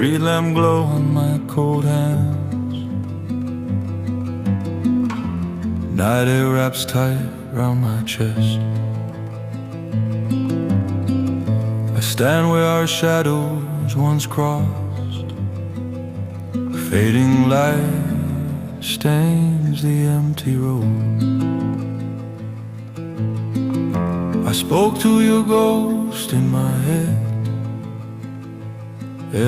street lamp glow on my cold hands. Night air wraps tight round my chest. I stand where our shadows once crossed. Fading light stains the empty road. I spoke to your ghost in my head.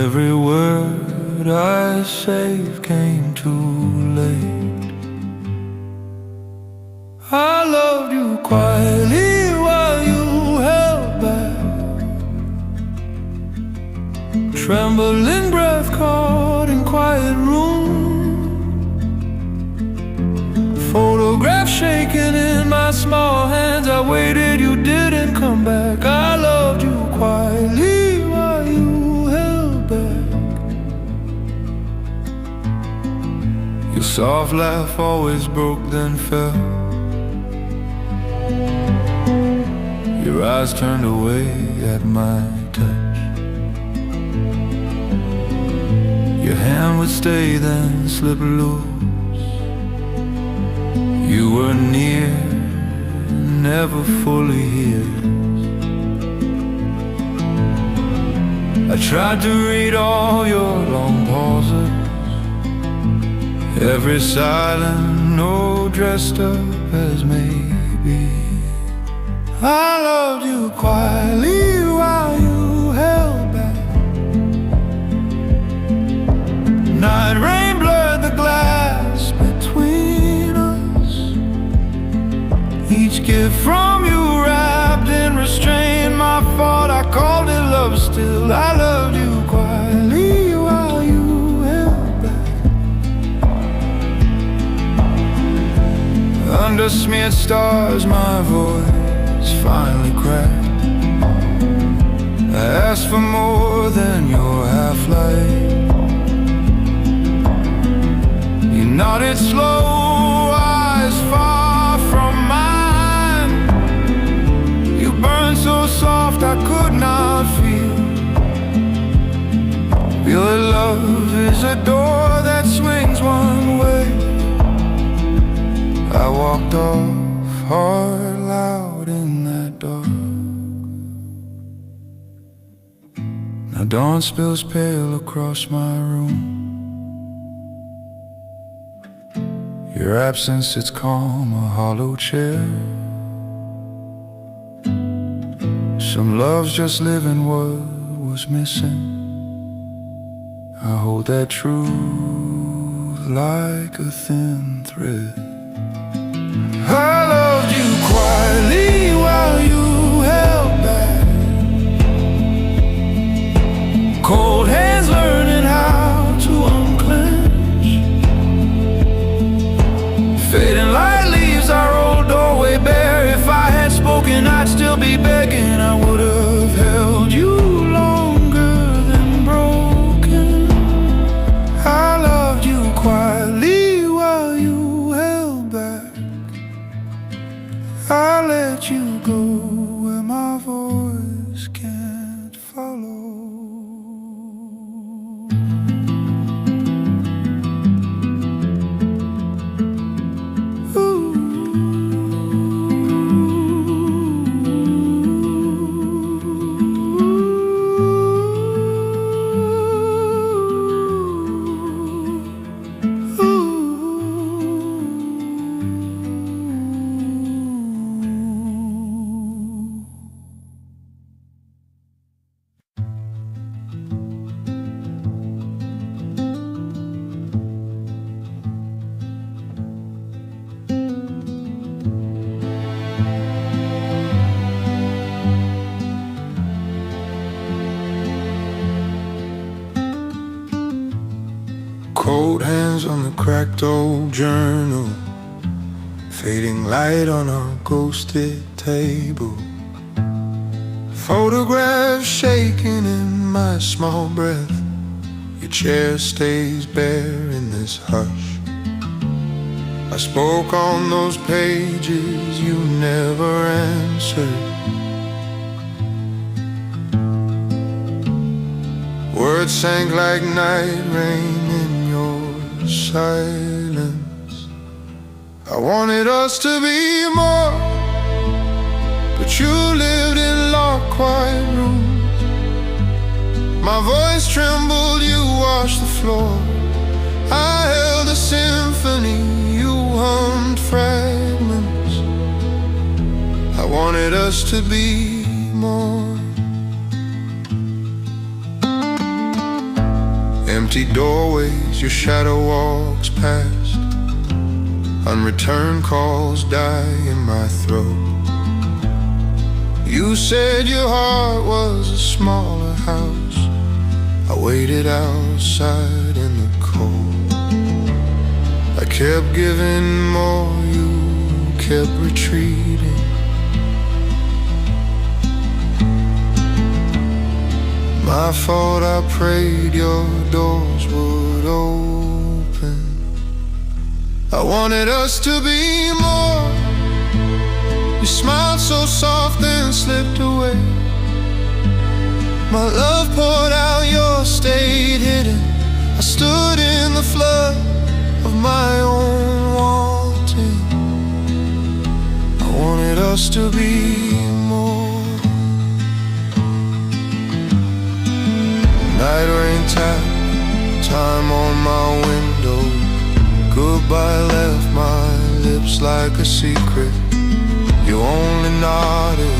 Every word I saved came too late. I loved you quietly while you held back. Trembling breath caught in quiet room. Photograph shaking in my small hands. I waited, you didn't come back. I loved you quietly while you held back. Your soft laugh always broke then fell. Your eyes turned away at my touch. Your hand would stay then slip loose. You were near, never fully here. I tried to read all your long pauses, every silent note dressed up as maybe. I loved you quietly while you held back. Night rain blurred the glass between us. Each gift from you wrapped in restraint. My fault, I called it love still. I loved you quietly while you held back. Under smeared stars my voice finally cracked. I asked for more than your half-light. You nodded slow, eyes far from mine. You burned so soft I could not feel. Feel that love is a door that swings one way. I walked off hard, loud in that dark. Now dawn spills pale across my room. Your absence sits calm, a hollow chair. Some loves just living what was missing. I hold that truth like a thin thread. I loved you quietly while you held back. Cold hands learning how to unclench. Fading light leaves our old doorway bare. If I had spoken, I'd still be begging. I would have held you longer than broken. I loved you quietly while you held back. I let you go where my voice can't follow. Cold hands on the cracked old journal, fading light on our ghosted table. Photographs shaking in my small breath. Your chair stays bare in this hush. I spoke on those pages you never answered. Words words sank like night rain in your silence. I wanted us to be more, but you lived in locked, quiet rooms. My voice trembled, you washed the floor. I held a symphony, you hummed fragments. I wanted us to be more. Empty doorways, your shadow walks past. Unreturned calls die in my throat. You said your heart was a smaller house. I waited outside in the cold. I kept giving more, you kept retreating. My fault, I prayed your doors would open. I wanted us to be more. You smiled so soft and slipped away. My love poured out, yours stayed hidden. I stood in the flood of my own wanting. I wanted us to be more. Night rain tap, time on my window. Goodbye left my lips like a secret. You only nodded,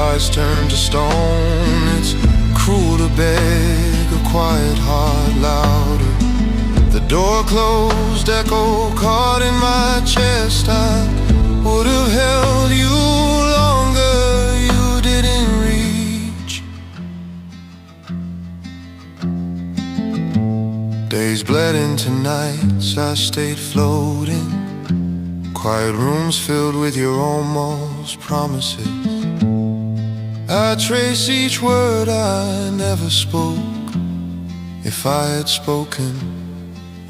eyes turned to stone. It's cruel to beg a quiet heart louder. The door closed, echo caught in my chest. I would have held you longer, you didn't reach. Days bled into nights, I stayed floating. Quiet rooms filled with your almost promises. I trace each word I never spoke. If I had spoken,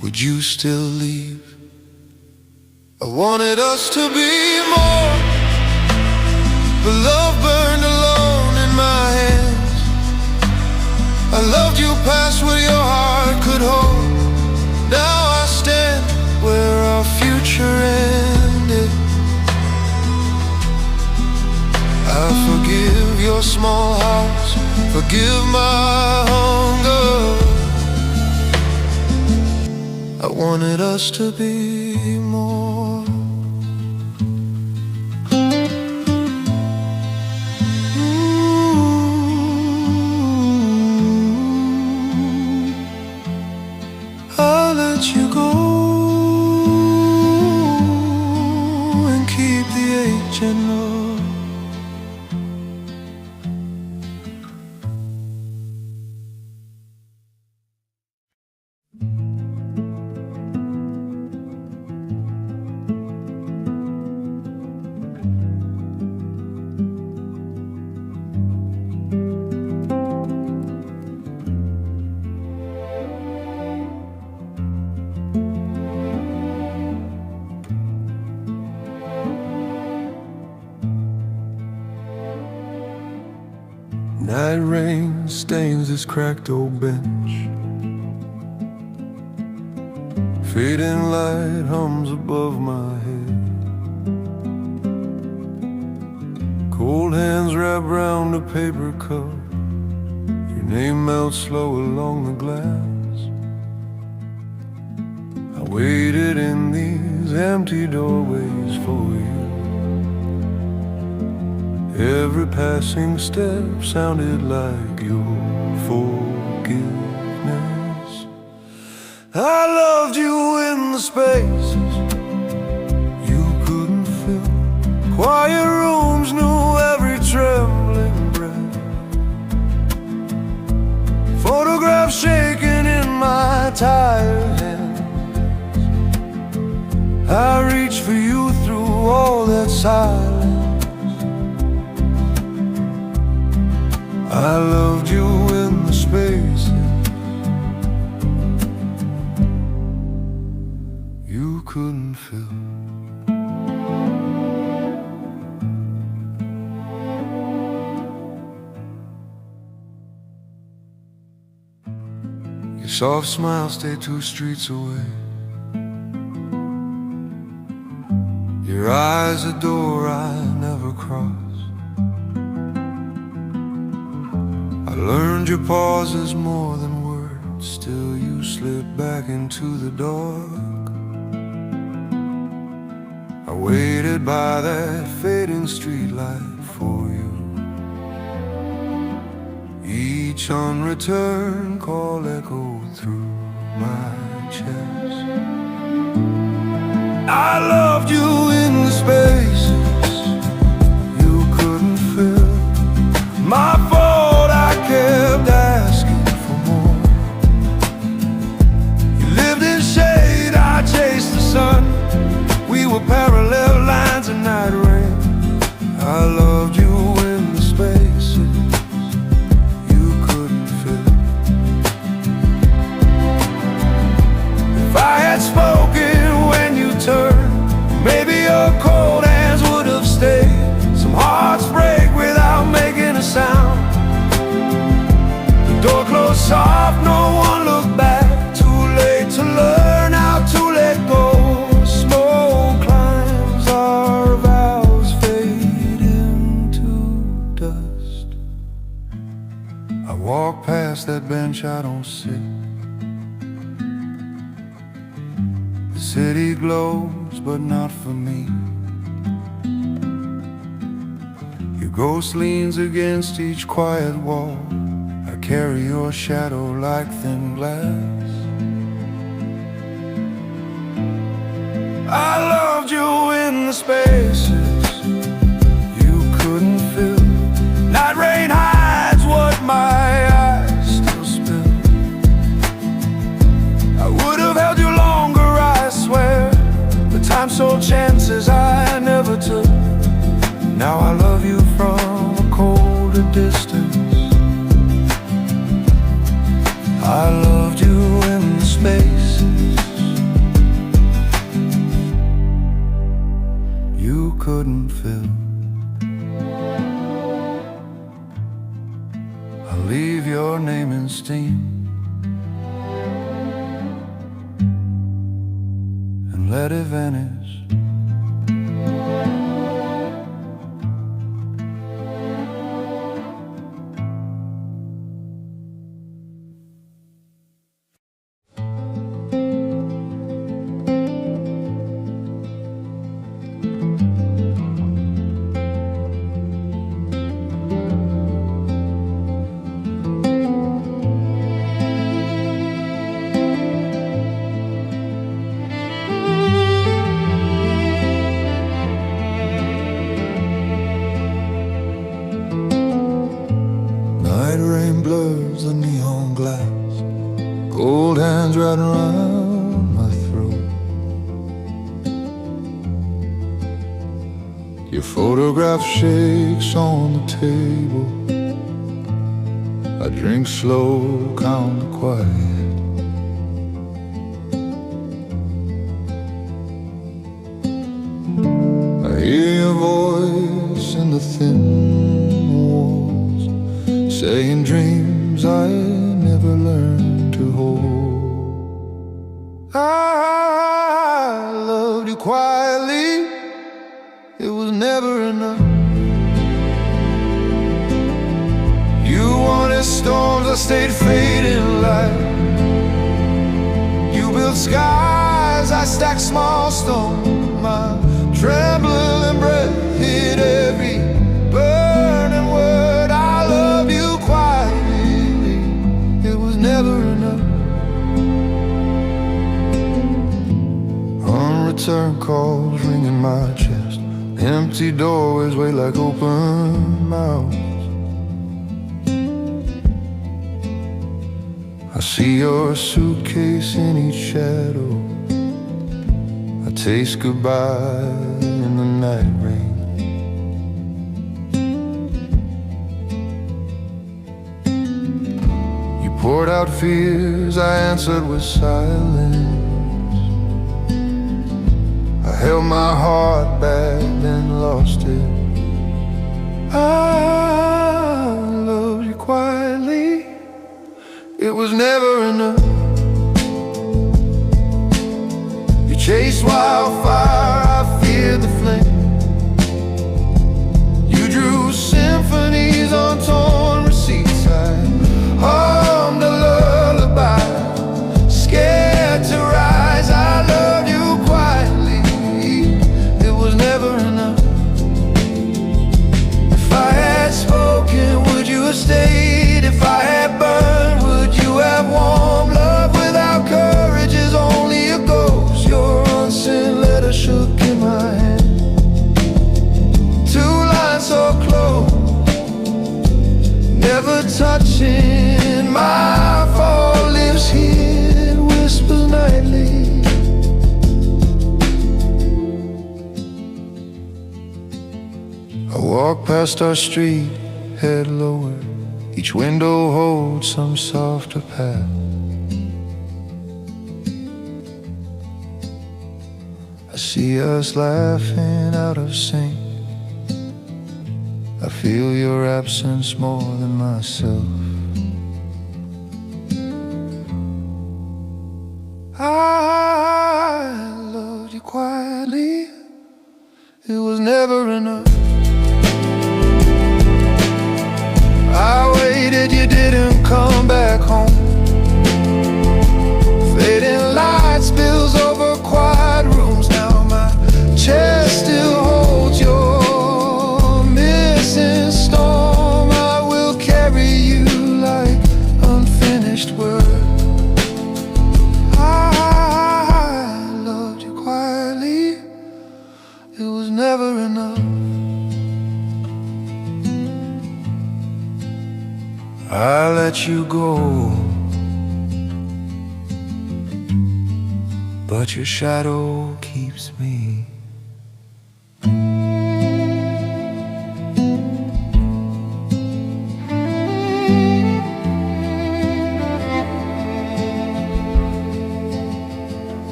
would you still leave? I wanted us to be more, but love burned alone in my hands. I loved you past what your heart could hold. Now I stand where our future ended. I forgive your small house, forgive my hunger. I wanted us to be more. I'll let you go and keep the H&O. Night rain stains this cracked old bench. Fading light hums above my head. Cold hands wrap round a paper cup. Your name melts slow along the glass. I waited in these empty doorways for you. Every passing step sounded like your forgiveness. I loved you in the spaces you couldn't fill. Quiet rooms knew every trembling breath. Photographs shaking in my tired hands. I reached for you through all that silence. I loved you in the spaces you couldn't fill. soft smile stay 2 streets away. Your eyes a door I never cross. I learned your pauses more than words. Still you slip back into the dark. I waited by that fading streetlight for you. Each unreturned call echoed through my chest. I loved you in the spaces you couldn't fill. My fault, I kept asking for more. You lived in shade, I chased the sun. We were parallel lines in night rain. I loved you in the spaces you couldn't fill. If I had spoken when you turned, maybe your cold hands would have stayed. Some hearts break without making a sound. The door closed soft, no one looked back. Too late to learn how to let go. Smoke climbs, our vows fade into dust. I walk past that bench I don't sit. The city glows, but not for me. Your ghost leans against each quiet wall. I carry your shadow like thin glass. I loved you in the spaces you couldn't fill. Night rain hides what my eyes still spill. I would have held you longer, I swear, but time sold chances I never took. Now I love you from a colder distance. I loved you in the spaces you couldn't fill. I'll leave your name in steam and let it vanish. Night rain blurs the neon glass. Cold hands right around my throat. Your photograph shakes on the table. I drink slow, count the quiet. I hear your voice in the thin walls, saying dreams I never learned to hold. I loved you quietly, it was never enough. You wanted storms, I stayed fading light. You built skies, I stacked small stones. My trembling breath hit every burning word. I love you quietly, it was never enough. Unreturned calls ring in my chest. Empty doorways wait like open mouths. I see your suitcase in each shadow. I taste goodbye in the night rain. You poured out fears, I answered with silence. I held my heart back, then lost it. I loved you quietly, it was never enough. chase wildfire, I feared the flame. You drew symphonies on torn receipts. I hummed a lullaby, scared to rise. I loved you quietly, it was never enough. If I had spoken, would you have stayed? If I had burned, would you have warmed? Love without courage is only a ghost. Your unsent letter shook in my hand. Two lines so close, never touching. My fall lives here, whispers nightly. I walk past our street, head lower. Each window holds some softer path. I see us laughing out of sync. I feel your absence more than myself. I loved you quietly, it was never enough. I waited, you didn't come back home. Fading light spills over quiet rooms. Now my chest still holds your missing storm. I will carry you like unfinished words. I loved you quietly, it was never enough. I let you go, but your shadow keeps me.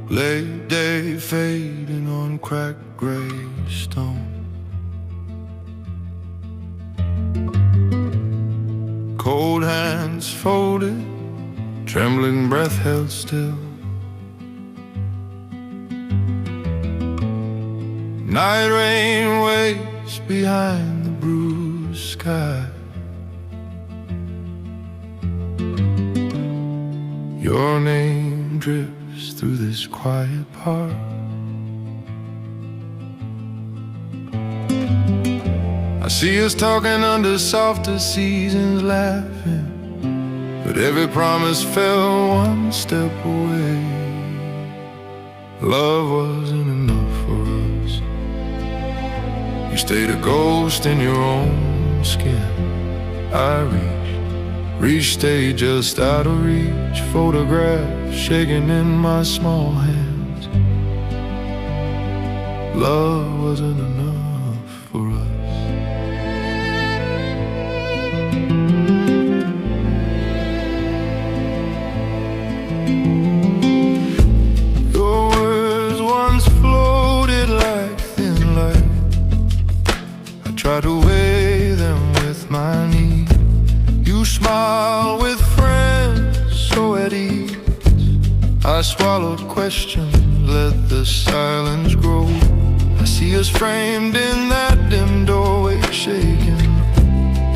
Late day fading on cracked gray stone. Cold hands folded, trembling breath held still. Night rain waits behind the bruised sky. Your name drips through this quiet park. I see us talking under softer seasons, laughing, but every promise fell one step away. Love wasn't enough for us. You stayed a ghost in your own skin. I reached, stayed just out of reach. Photographs shaking in my small hands. Love wasn't enough for us. Your words once floated like thin light. I tried to weigh them with my knee. You smile with friends so at ease. I swallowed questions, let the silence grow. I see us framed in that dim doorway, shaking.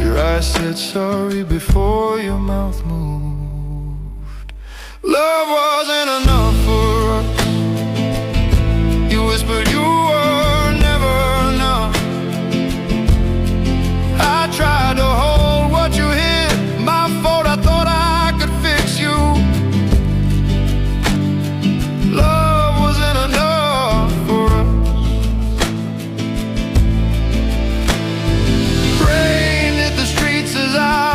Your eyes said sorry before your mouth moved. Love wasn't enough for us. You whispered you were never enough. I tried to hold what you hid. My fault, I thought I could fix you. Love wasn't enough for us. Rain hit the streets as I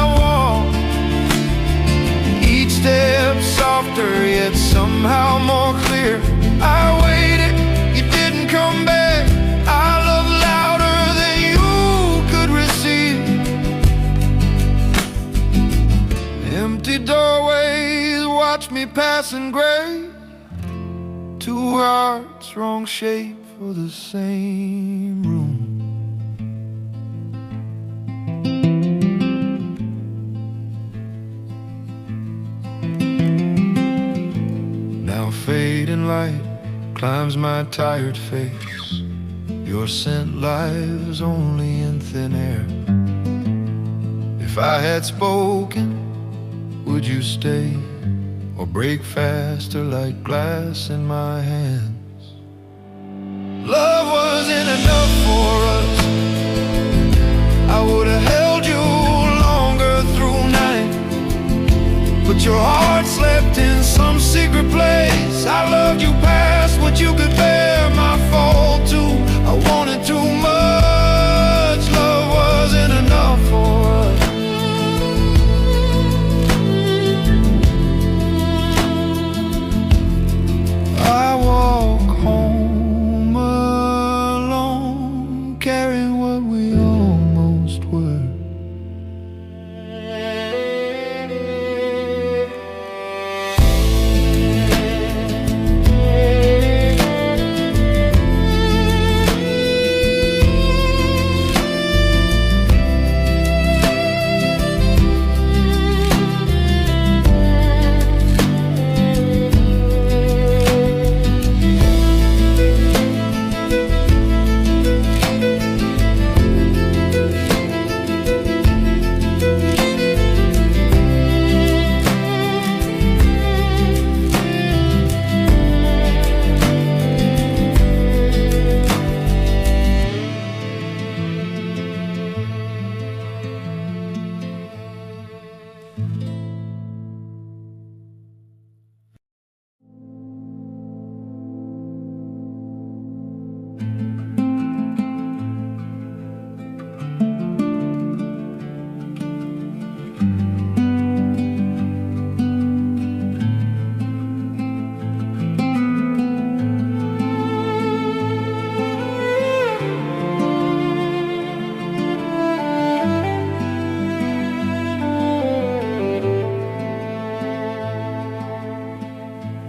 empty doorways watch me passing gray. Two hearts, wrong shape for the same room. Now fading light climbs my tired face. Your scent lies only in thin air. If I had spoken, would you stay? Or break faster like glass in my hands? Love wasn't enough for us. I would have held you longer through night, but your heart slept in some secret place. I loved you past what you could bear, my fault too. I wanted too much. Love wasn't enough for us. I walk home alone, carrying what we almost were.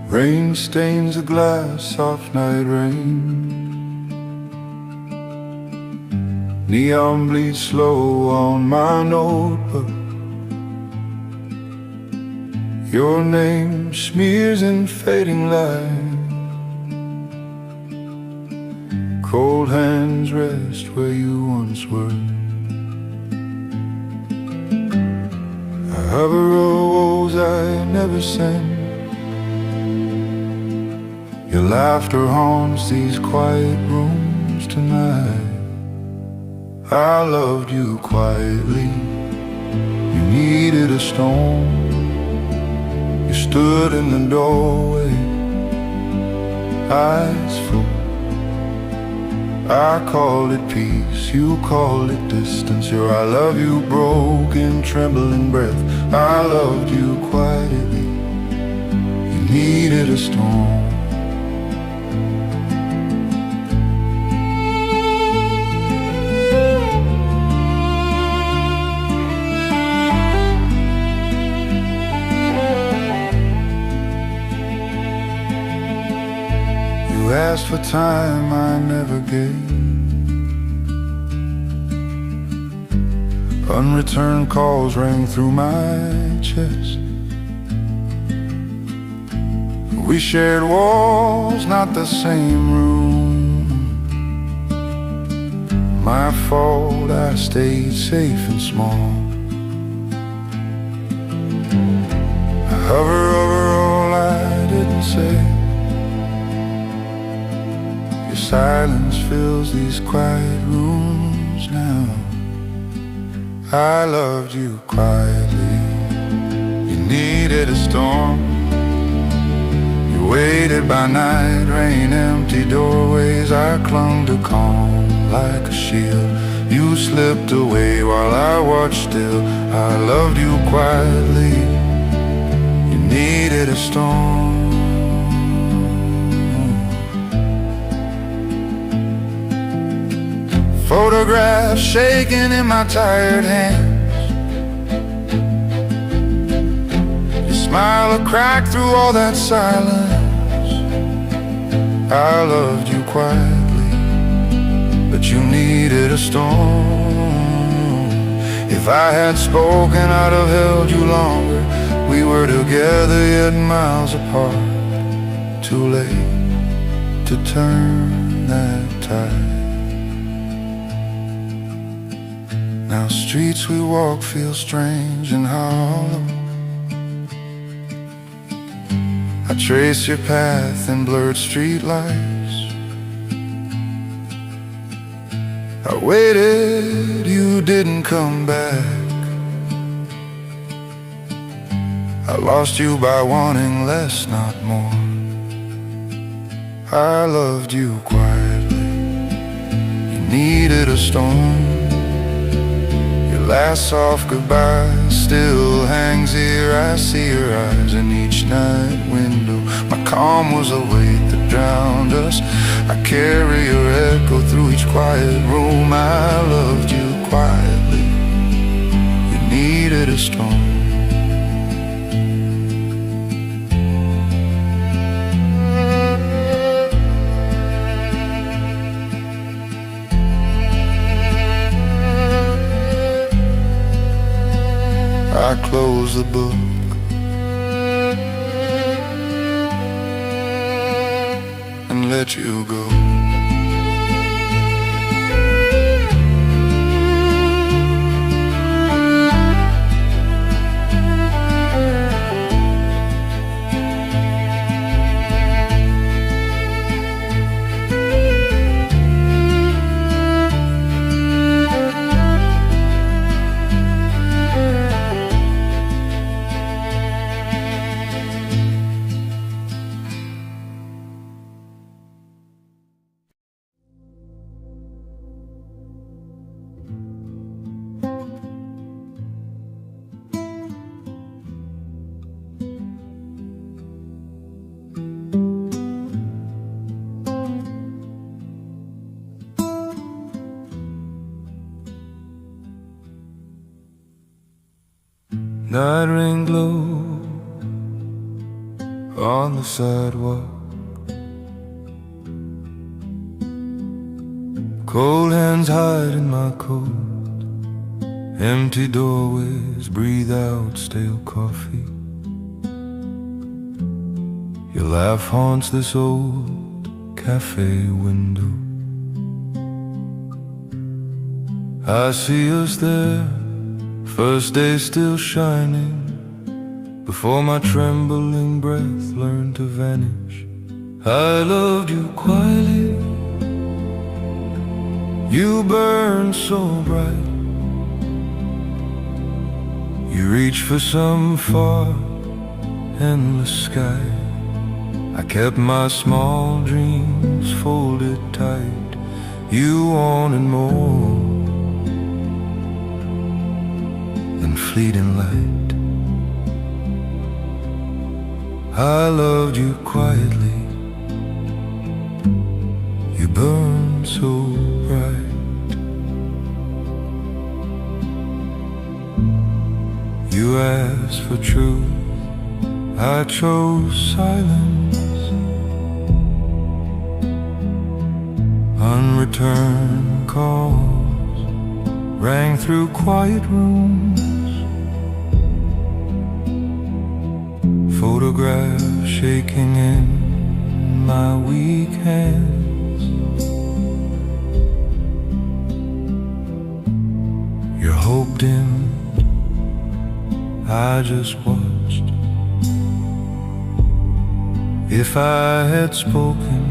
Rain stains the glass, soft night rain. Neon bleeds slow on my notebook. Your name smears in fading light. Cold hands rest where you once were. I hover o'er woes I never sang. Your laughter haunts these quiet rooms tonight. I loved you quietly. You needed a storm. You stood in the doorway, eyes full. I called it peace, you called it distance. Your I love you broke in trembling breath. I loved you quietly. You needed a storm. You asked for time I never gave. Unreturned calls rang through my chest. We shared walls, not the same room. My fault, I stayed safe and small. I hover over all I didn't say. Your silence fills these quiet rooms now. I loved you quietly. You needed a storm. You waited by night, rain, empty doorways. I clung to calm like a shield. You slipped away while I watched still. I loved you quietly. You needed a storm. Photographs shaking in my tired hands. crack through all that silence. I loved you quietly, but you needed a storm. If I had spoken, I'd have held you longer. We were together yet miles apart. Too late to turn that tide. Now streets we walk feel strange and hollow. I trace your path in blurred streetlights. I waited, you didn't come back. I lost you by wanting less, not more. I loved you quietly. You needed a storm. Your last soft goodbye still hangs here. I see your eyes in each night window. My calm was a weight that drowned us. I carry your echo through each quiet room. I loved you quietly. You needed a storm. I close the book and let you go. Night rain glow on the sidewalk. Cold hands hide in my coat. Empty doorways breathe out stale coffee. Your laugh haunts this old cafe window. I see us there, first day still shining, before my trembling breath learned to vanish. I loved you quietly. You burned so bright. You reached for some far, endless sky. I kept my small dreams folded tight. You wanted more than fleeting light. I loved you quietly. You burned so bright. You asked for truth, I chose silence. Unreturned calls rang through quiet rooms. Photographs shaking in my weak hands. Your hope dimmed, I just watched. If I had spoken,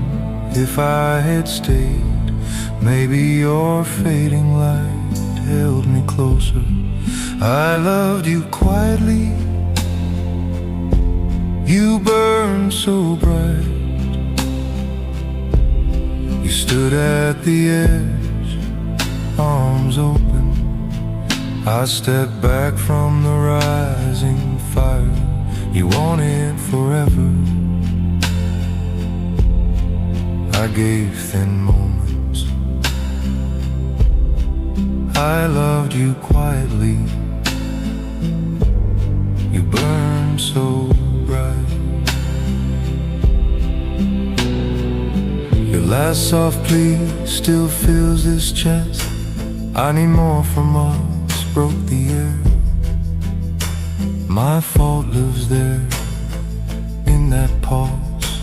if I had stayed, maybe your fading light held me closer. I loved you quietly. You burned so bright. You stood at the edge, arms open. I stepped back from the rising fire. You wanted forever. I gave thin moments. I loved you quietly. You burned so bright. Last soft plea still fills this chest. I need more from us, broke the air. My fault lives there, in that pause.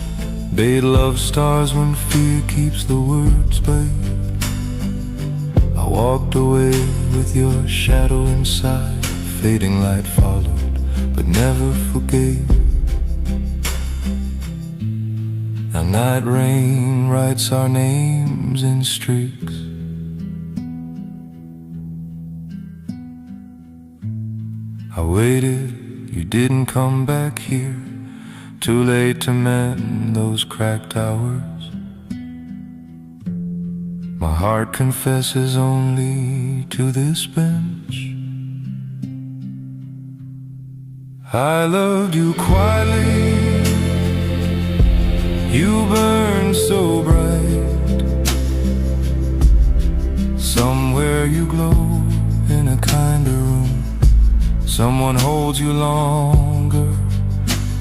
Bait love stars when fear keeps the words babe. I walked away with your shadow inside. Fading light followed, but never forgave. Now night rain writes our names in streaks. I waited, you didn't come back here. Too late to mend those cracked hours. My heart confesses only to this bench. I loved you quietly. You burned so bright. Somewhere you glow in a kinder room. Someone holds you longer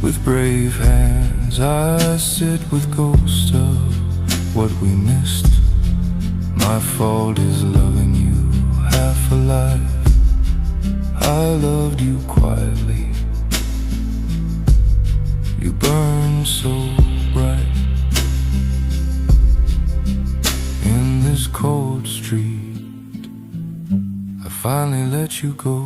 with brave hands. I sit with ghosts of what we missed. My fault is loving you half alive. I loved you quietly. You burned so bright in this cold street. I finally let you go.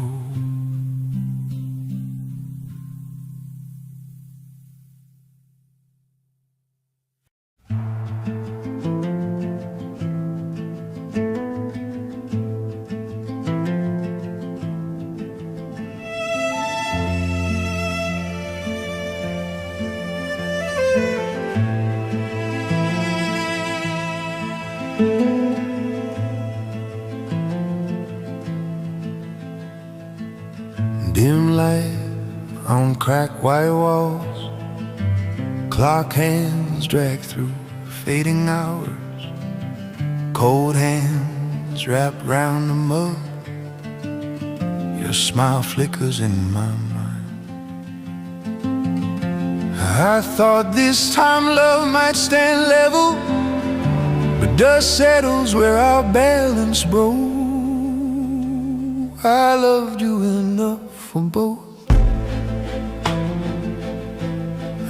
Dim light on cracked white walls. Clock hands drag through fading hours. Cold hands wrapped round the mug. Your smile flickers in my mind. I thought this time love might stand level, but dust settles where our balance broke. I loved you enough for both.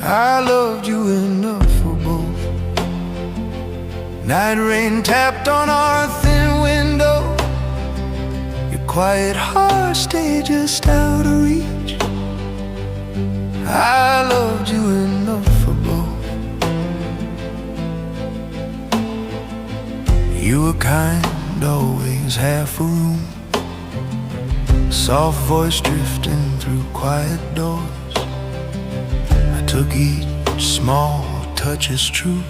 I loved you enough for both. Night rain tapped on our thin window. Your quiet heart stayed just out of reach. I loved you enough for both. You were kind, always half a room. Soft voice drifting through quiet doors. I took each small touch as truth.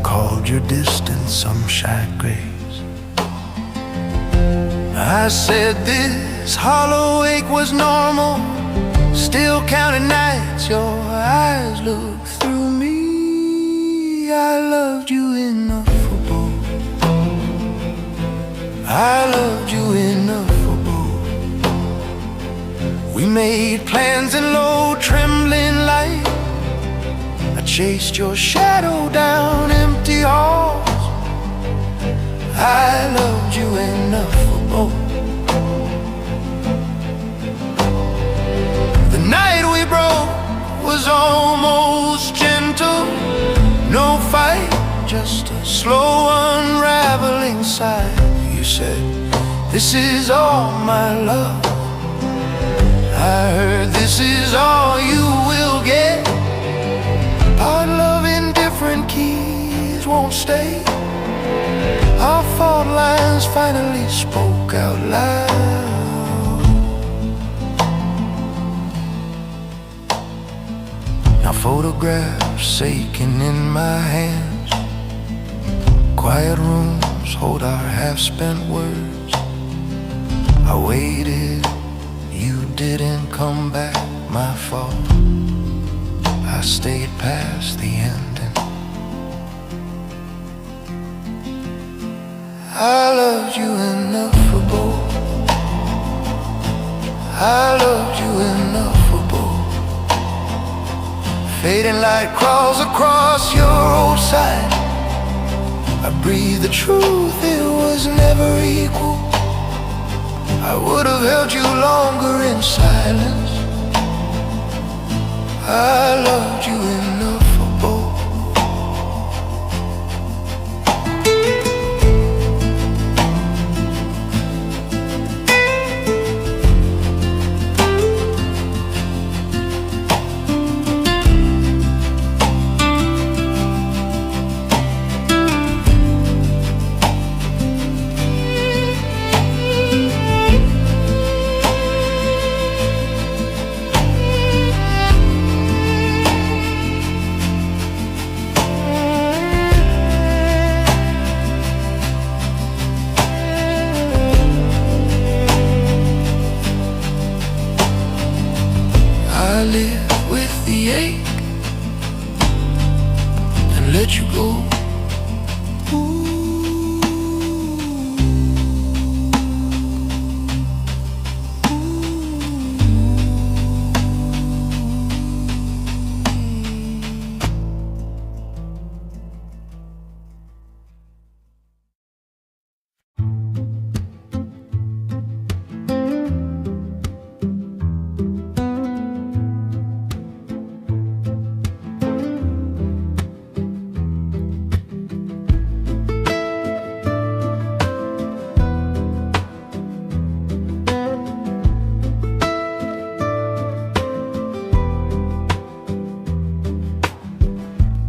Called your distance some shy grace. I said this hollow ache was normal. Still counting nights your eyes looked through me. I loved you enough for both. I loved you enough. We made plans in low trembling light. I chased your shadow down empty halls. I loved you enough for both. The night we broke was almost gentle. No fight, just a slow unraveling sigh. You said, this is all my love. I heard this is all you will get. Our love in different keys won't stay. Our fault lines finally spoke out loud. Now photographs aching in my hands. Quiet rooms hold our half-spent words. I waited, you didn't come back, my fault. I stayed past the ending. I loved you enough for both. I loved you enough for both. Fading light crawls across your old side. I breathe the truth, it was never equal. I would have held you longer in silence. I loved you enough for both. I live with the ache and let you go.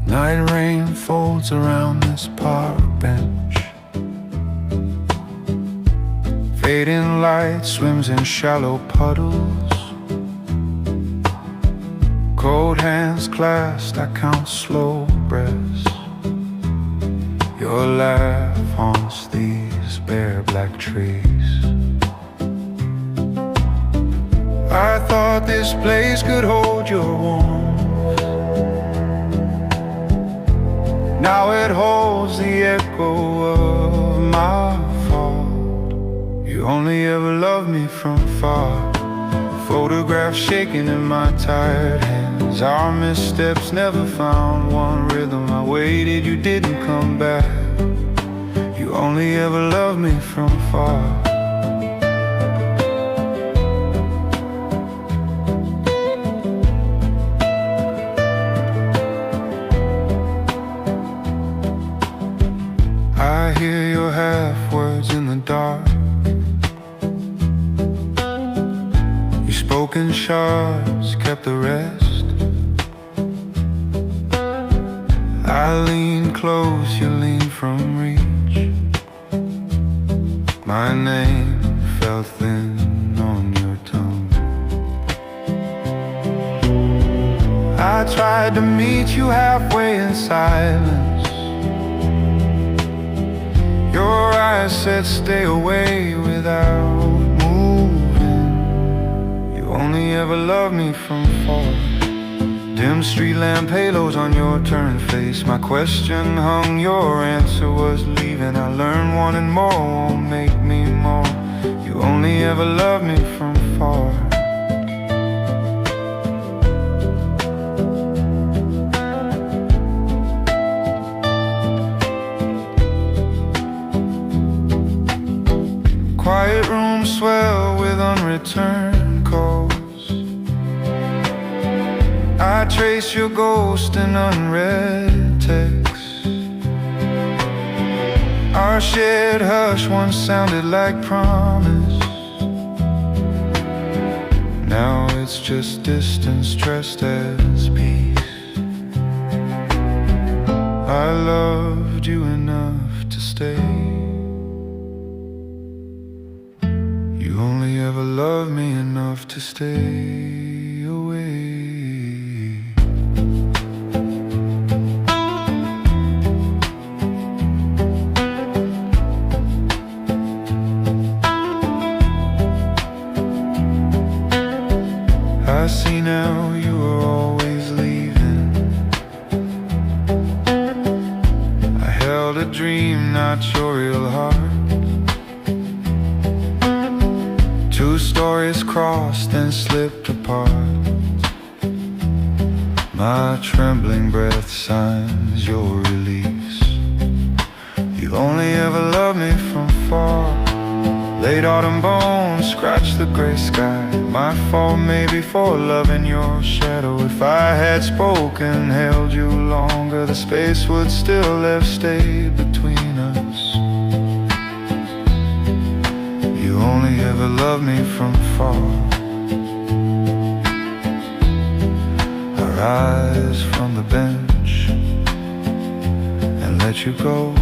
Night rain folds around this park bench. Fading light swims in shallow puddles. Cold hands clasped, I count slow breaths. Your laugh haunts these bare black trees. I thought this place could hold your warmth. Now it holds the echo of my fault. You only ever loved me from far. Photographs shaking in my tired hands. Our missteps never found one rhythm. I waited, you didn't come back. You only ever loved me from far. I hear your half words in the dark. You spoke in shards, kept the rest. I leaned close, you leaned from reach. My name felt thin on your tongue. I tried to meet you halfway in silence. Your eyes said stay away without moving. You only ever loved me from far. Dim street lamp halos on your turned face. My question hung, your answer was leaving. I learned wanting more won't make me more. You only ever loved me from far. Quiet rooms swell with unreturned calls. I trace your ghost in unread texts. Our shared hush once sounded like promise. Now it's just distance dressed as peace. I loved you enough to stay. You only ever loved me enough to stay away. I see now you were always leaving. I held a dream, not your real heart. Two stories crossed and slipped apart. My trembling breath signs your release. You only ever loved me from far. Late autumn bones scratch the gray sky. My fault maybe for loving your shadow. If I had spoken, held you longer, the space would still have stayed between us. You only ever loved me from far. I rise from the bench and let you go.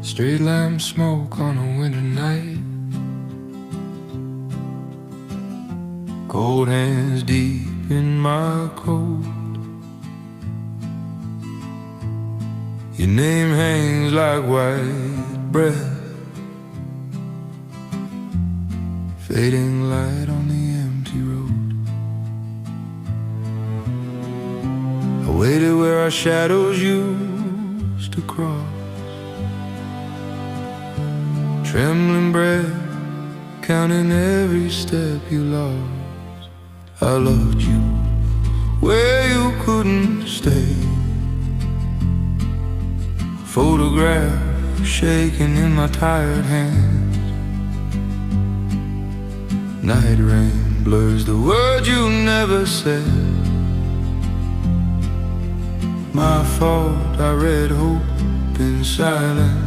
Street lamp smoke on a winter night, cold hands deep in my coat. Your name hangs like white breath, fading light on the empty road. I waited where our shadows used to cross, trembling breath, counting every step you lost. I loved you where you couldn't stay. Photograph shaking in my tired hands. Night rain blurs the words you never said. My fault, I read hope in silence.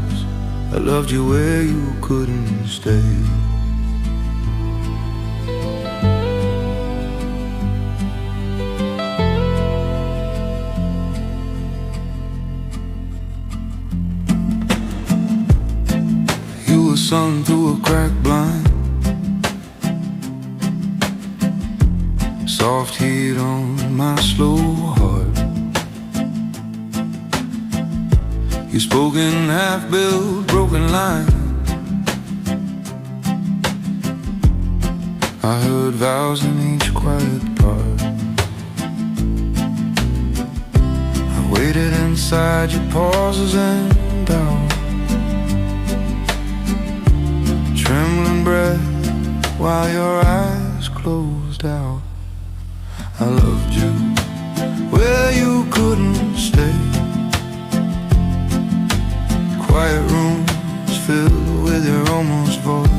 I loved you where you couldn't stay. You were sun through a cracked blind, soft heat on my slow heart. You spoke in half-built, broken lines. I heard vows in each quiet part. I waited inside your pauses and doubt, trembling breath while your eyes closed out. I loved you where you couldn't stay. Quiet rooms filled with your almost voice.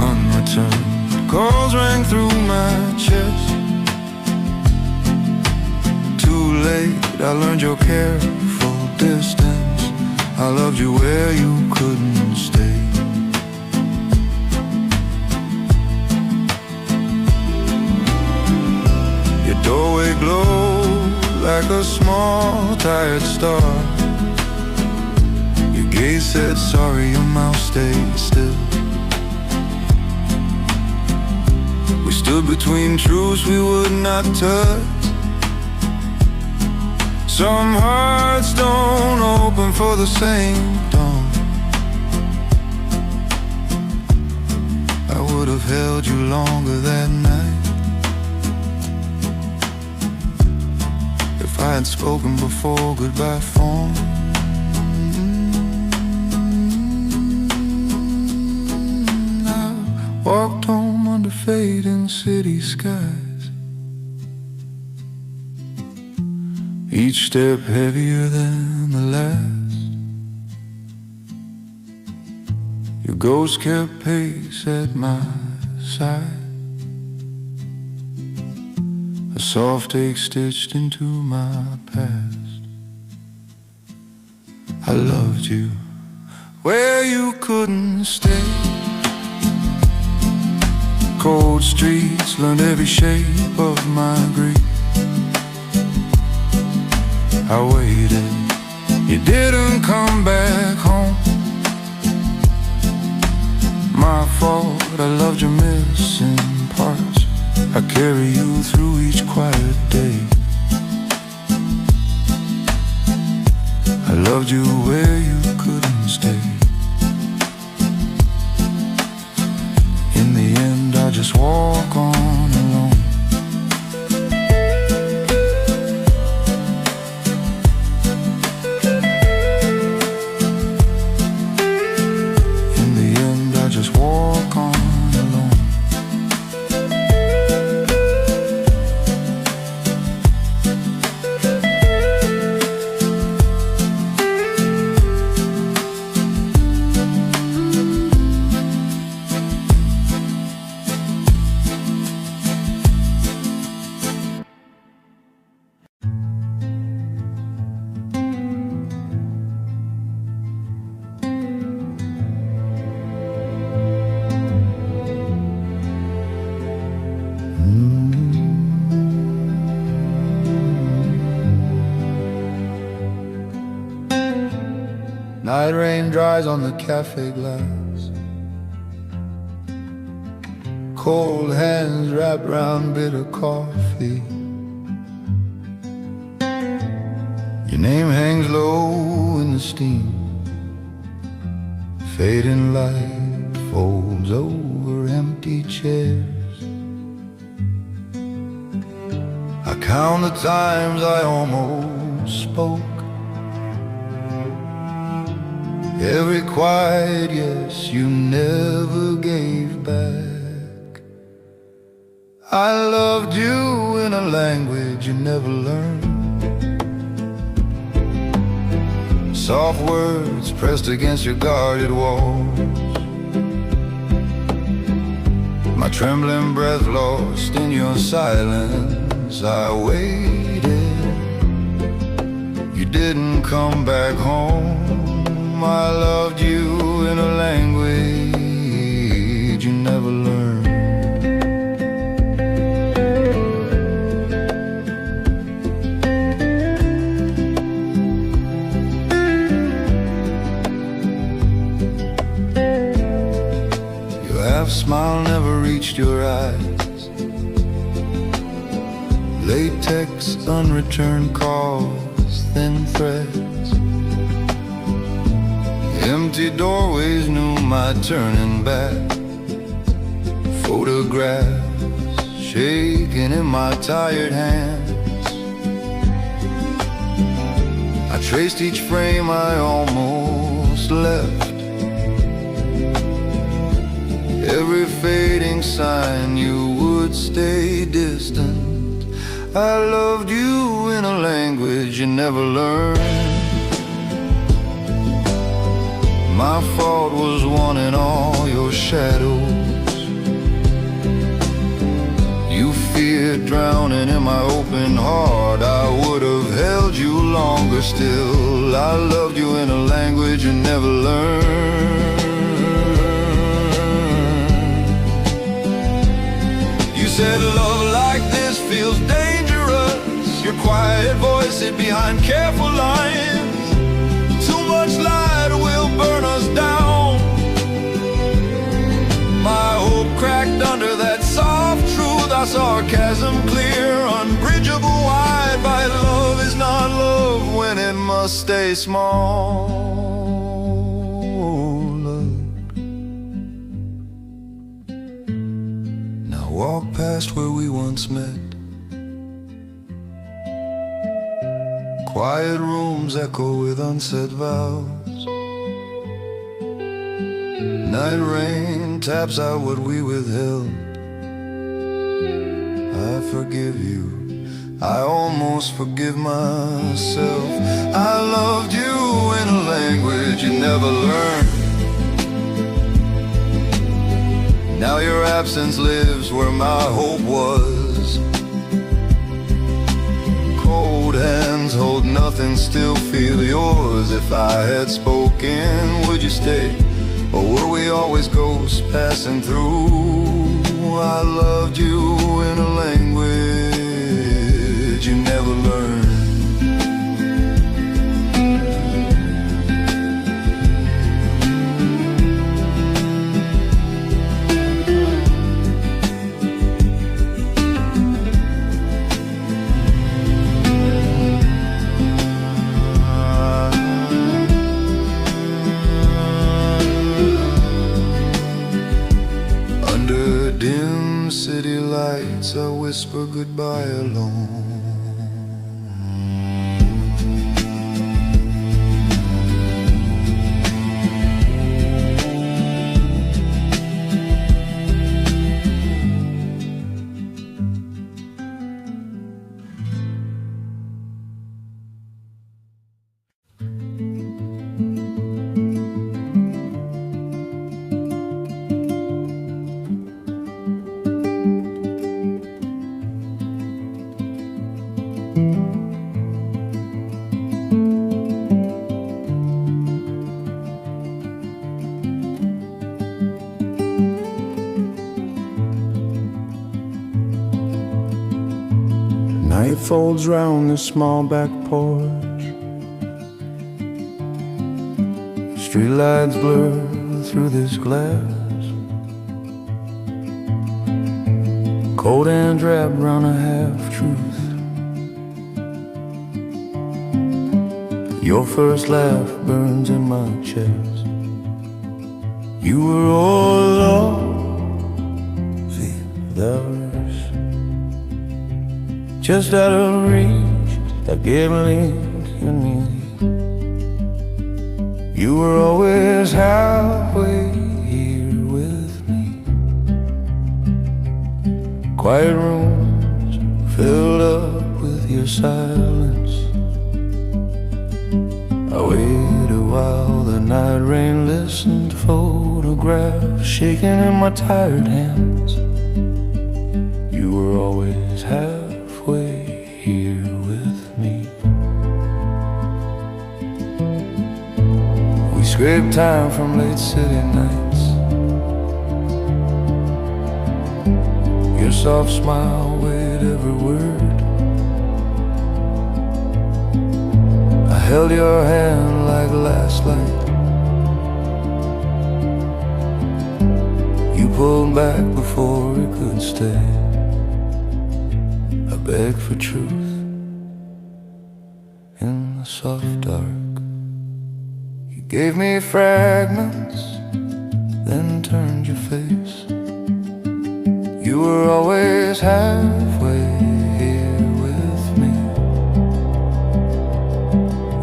Unreturned calls rang through my chest. Too late, I learned your careful distance. I loved you where you couldn't stay. Your doorway glowed like a small tired star. Your gaze said sorry, your mouth stayed still. We stood between truths we would not touch. Some hearts don't open for the same dawn. I would have held you longer that night if I had spoken before goodbye phone. I walked home under fading city skies, each step heavier than the last. Your ghost kept pace at my side, a soft ache stitched into my past. I loved you where you couldn't stay. Cold streets learned every shape of my grief. I waited, you didn't come back home. My fault, I loved your missing parts. I carry you through each quiet day. I loved you where you couldn't stay. In the end, I just walk on alone. In the end, I just walk on alone. Night rain dries on the cafe glass. Cold hands wrap round bitter coffee. Your name hangs low in the steam. Fading light folds over empty chairs. I count the times I almost spoke. Every quiet yes you never gave back. I loved you in a language you never learned. Soft words pressed against your guarded walls. My trembling breath lost in your silence. I waited. You didn't come back home. I loved you in a language you never learned. Your half smile never reached your eyes. Latex, unreturned calls, thin threads. Empty doorways knew my turning back. Photographs shaking in my tired hands. I traced each frame I almost left. Every fading sign you would stay distant. I loved you in a language you never learned. My fault was wanting all your shadows. You feared drowning in my open heart. I would have held you longer still. I loved you in a language you never learned. You said love like this feels dangerous. Your quiet voice hid behind careful lines. Too much light will burn us down. My hope cracked under that soft truth. Our sarcasm clear, unbridgeable wide. By love is not love when it must stay small. Look. Now walk past where we once met. Quiet rooms echo with unsaid vows. Night rain taps out what we withheld. I forgive you, I almost forgive myself. I loved you in a language you never learned. Now your absence lives where my hope was. Cold hands hold nothing, still feel yours. If I had spoken, would you stay? Or were we always ghosts passing through? I loved you in a language you never learned. lights, I whisper goodbye alone. Night folds round this small back porch. Streetlights blur through this glass. Cold and drab round a half-truth. Your first laugh burns in my chest. You were all alone, see, there just out of reach, that gambling you need. You were always halfway here with me. Quiet rooms filled up with your silence. I waited while the night rain listened to photographs shaking in my tired hands. You were always halfway here with me. We scraped time from late city nights. Your soft smile weighed every word. I held your hand like last light. You pulled back before it could stay. I begged for truth in the soft dark. You gave me fragments, then turned your face. You were always halfway here with me.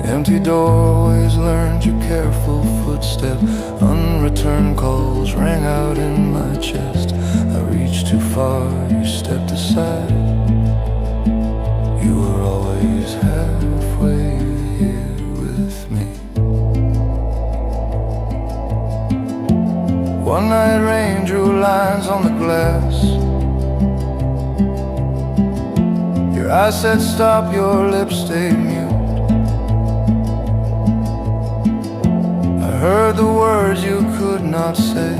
Empty doorways learned your careful footstep. Unreturned calls rang out in my chest. I reached too far, you stepped aside. You were always halfway here with me. One night rain drew lines on the glass. Your eyes said stop, your lips stayed mute. I heard the words you could not say.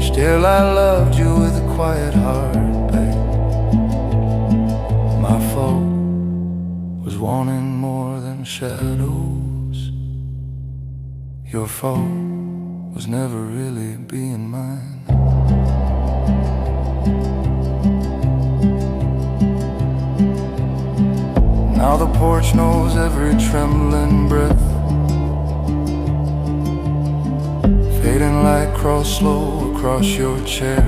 Still I loved you with a quiet heart, babe. My fault was wanting more than shadows. Your fault was never really being mine. Now the porch knows every trembling breath. Fading light crawls slow across your chair.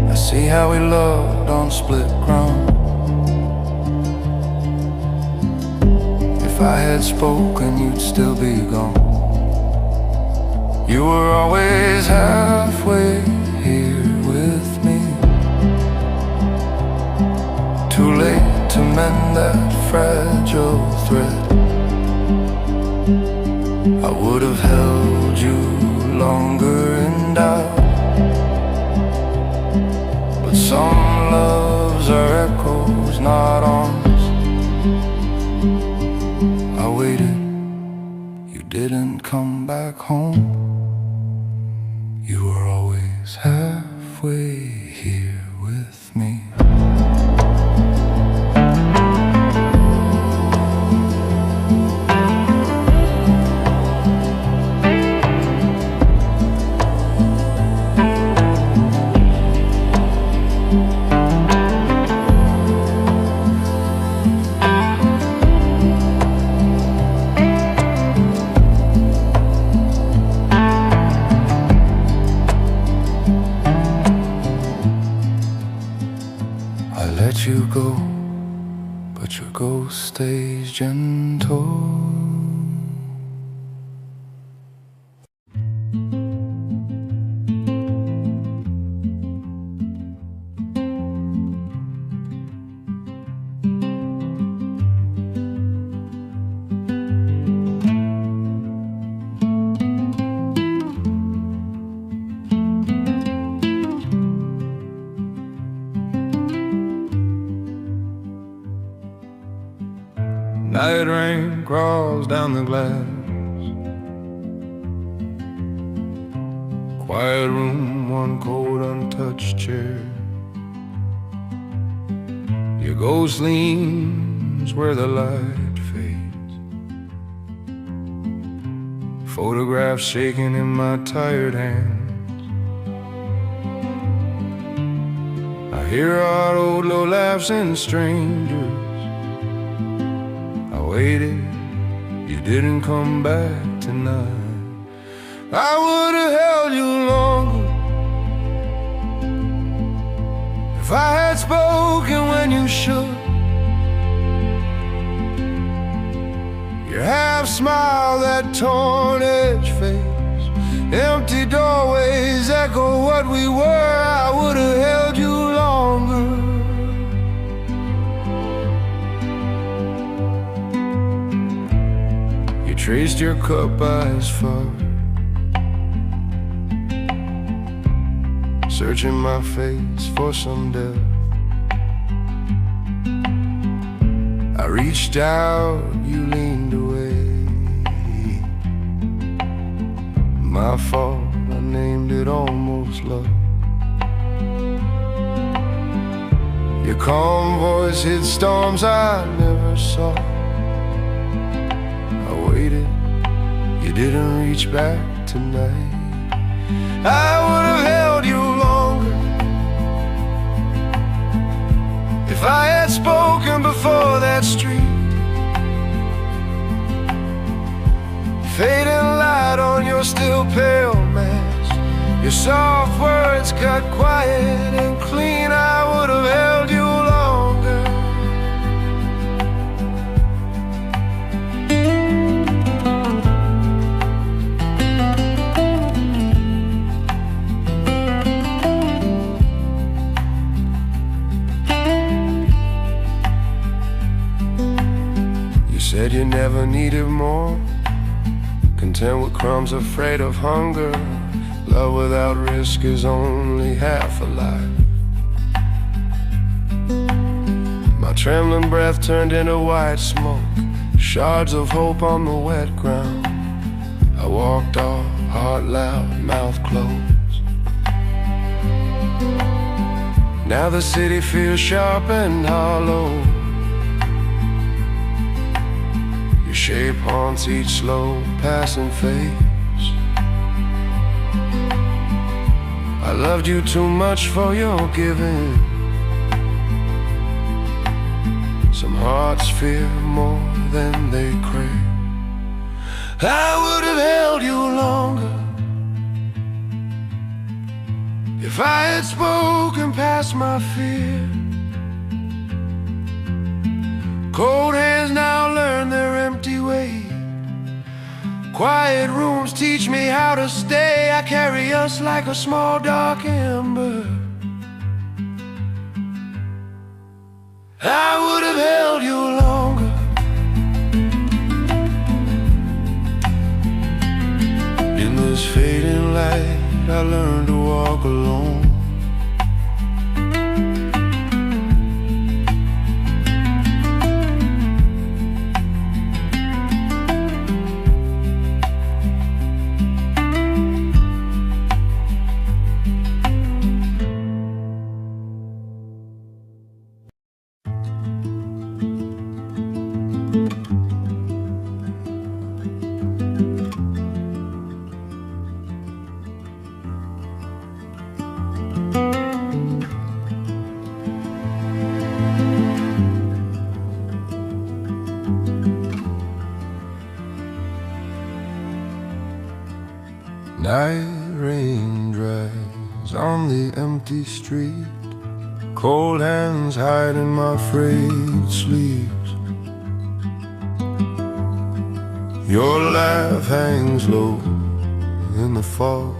I see how we loved on split ground. If I had spoken, you'd still be gone. You were always halfway here with me. Too late to mend that fragile thread. I would have held you longer in doubt, but some loves are echoes, not arms. I waited, you didn't come back home. You were always halfway here with me. let you go, but your ghost stays gentle. Night rain crawls down the glass. Quiet room, one cold untouched chair. Your ghost leans where the light fades. Photographs shaking in my tired hands. I hear our old low laughs and strangers. Waited, you didn't come back tonight. I would have held you longer if I had spoken when you should. Your half smile, that torn edge face, empty doorways echo what we were. I would have held you longer. Traced your cup by as far, searching my face for some depth. I reached out, you leaned away. My fault, I named it almost love. Your calm voice hid storms I never saw. You didn't reach back tonight. I would have held you longer if I had spoken before that street. Fading light on your still pale mask. Your soft words cut quiet and clean. I would have held you longer. Said you never needed more, content with crumbs, afraid of hunger. Love without risk is only half alive. My trembling breath turned into white smoke, shards of hope on the wet ground. I walked off, heart loud, mouth closed. Now the city feels sharp and hollow. Shape haunts each slow passing face. I loved you too much for your giving. Some hearts fear more than they crave. I would have held you longer if I had spoken past my fear. Cold hands now learn their empty way. Quiet rooms teach me how to stay. I carry us like a small dark ember. I would have held you longer. In this fading light, I learned to walk alone. Night rain dries on the empty street. cold hands hiding my frayed sleeves. Your laugh hangs low in the fog,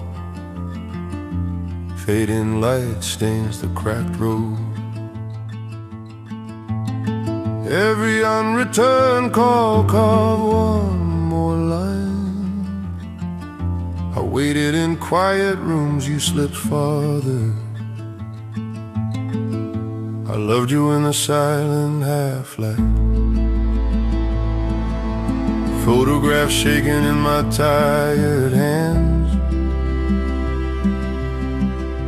fading light stains the cracked road. Every unreturned call carved one more line. I waited in quiet rooms, you slipped farther. I loved you in the silent half-light. Photographs shaking in my tired hands.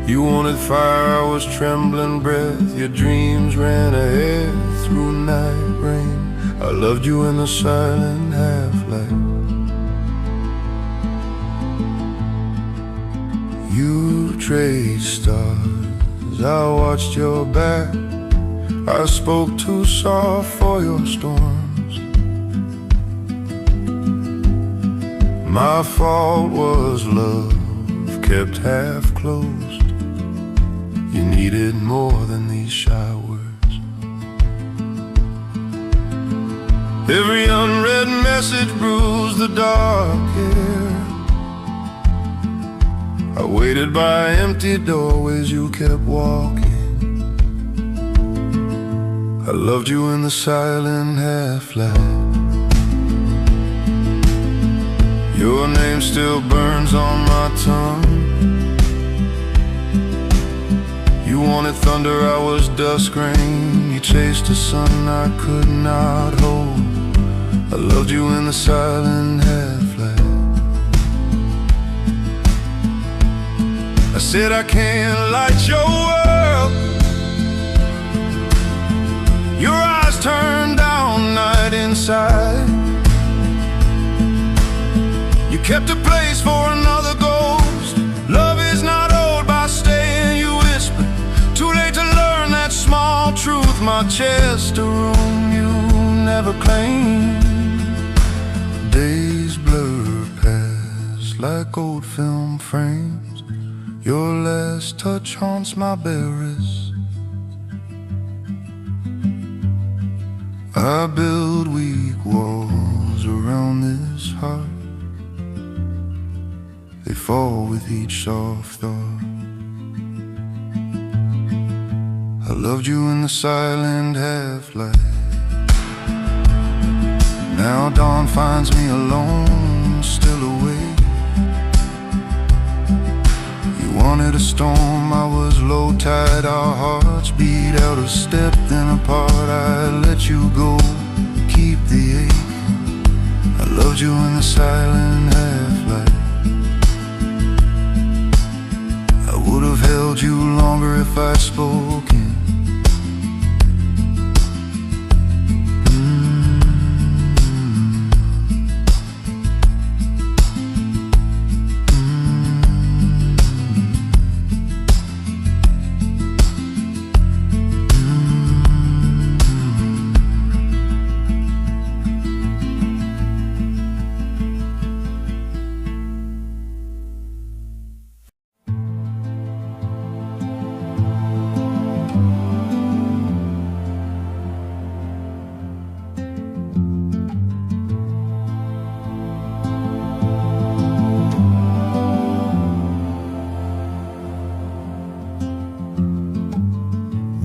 You wanted fire, I was trembling breath. Your dreams ran ahead through night rain. I loved you in the silent half-light. You traced stars, I watched your back. I spoke too soft for your storms. My fault was love kept half closed. You needed more than these shy words. Every unread message bruised the dark air. I waited by empty doorways, you kept walking. I loved you in the silent half-light. Your name still burns on my tongue. You wanted thunder, I was dusk rain. You chased a sun I could not hold. I loved you in the silent half-light. I said I can't light your world. Your eyes turned down night inside. You kept a place for another ghost. Love is not old by staying, you whispered. Too late to learn that small truth. My chest, a room you never claimed. Days blur past like old film frames. Your last touch haunts my bare wrist. I build weak walls around this heart. They fall with each soft thought. I loved you in the silent half-light. Now dawn finds me alone, still awake. You wanted a storm, I was low tide. Our hearts beat out of step, then apart. I let you go, keep the ache. I loved you in the silent half-light. I would have held you longer if I'd spoken.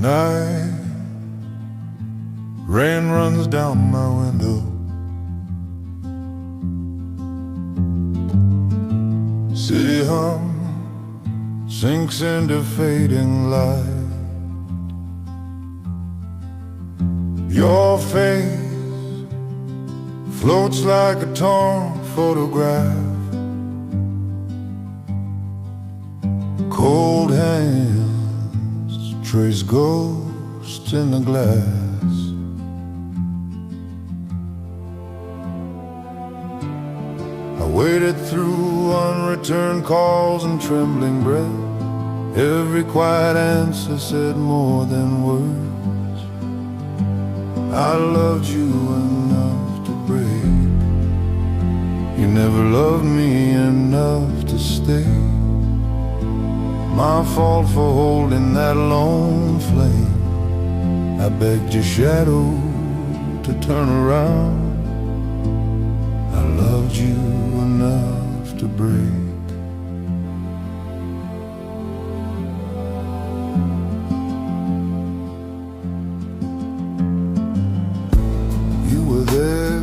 Night, rain runs down my window. City hum sinks into fading light. Your face floats like a torn photograph. Cold hands trace ghosts in the glass. I waited through unreturned calls and trembling breath. Every quiet answer said more than words. I loved you enough to break. You never loved me enough to stay. My fault for holding that lone flame. I begged your shadow to turn around. I loved you enough to break. You were there,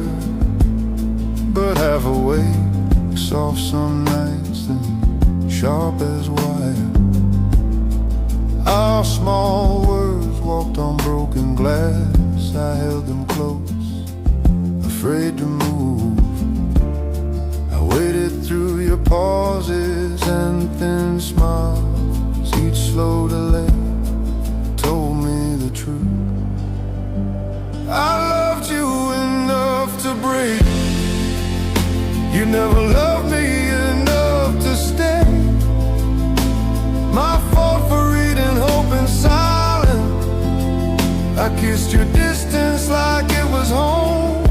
but half awake, soft some nights and sharp as wire. Our small words walked on broken glass. I held them close, afraid to move. I waited through your pauses and thin smiles. Each slow delay told me the truth. I loved you enough to break. You never loved me enough to stay. My fault for reading hope in silence. I kissed your distance like it was home.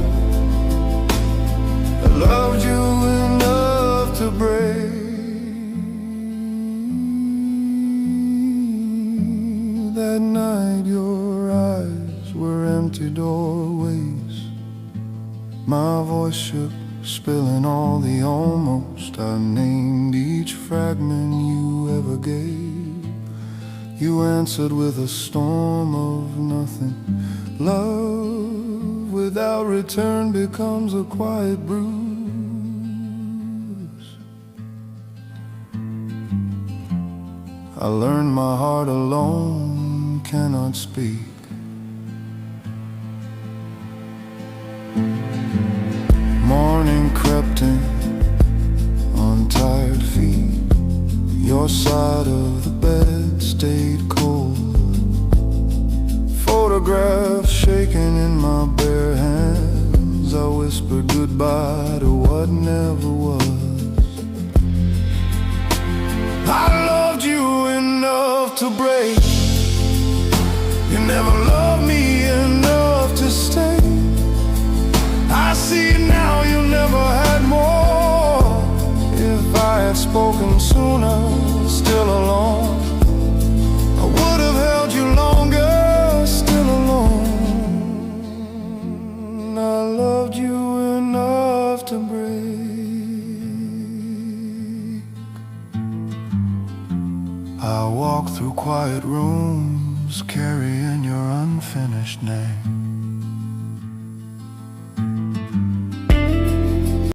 I loved you enough to break. That night your eyes were empty doorways. My voice shook, spilling all the almost. I named each fragment you ever gave. You answered with a storm of nothing. Love without return becomes a quiet bruise. I learned my heart alone cannot speak. Morning crept in on tired feet. Your side of the bed stayed cold. Photographs shaking in my bare hands. I whispered goodbye to what never was. I loved you enough to break. You never loved me enough to stay. I see now you never had more. If I had spoken sooner, still alone, I would have held you longer, still alone. I loved you enough to break. I walk through quiet rooms, carrying your unfinished name.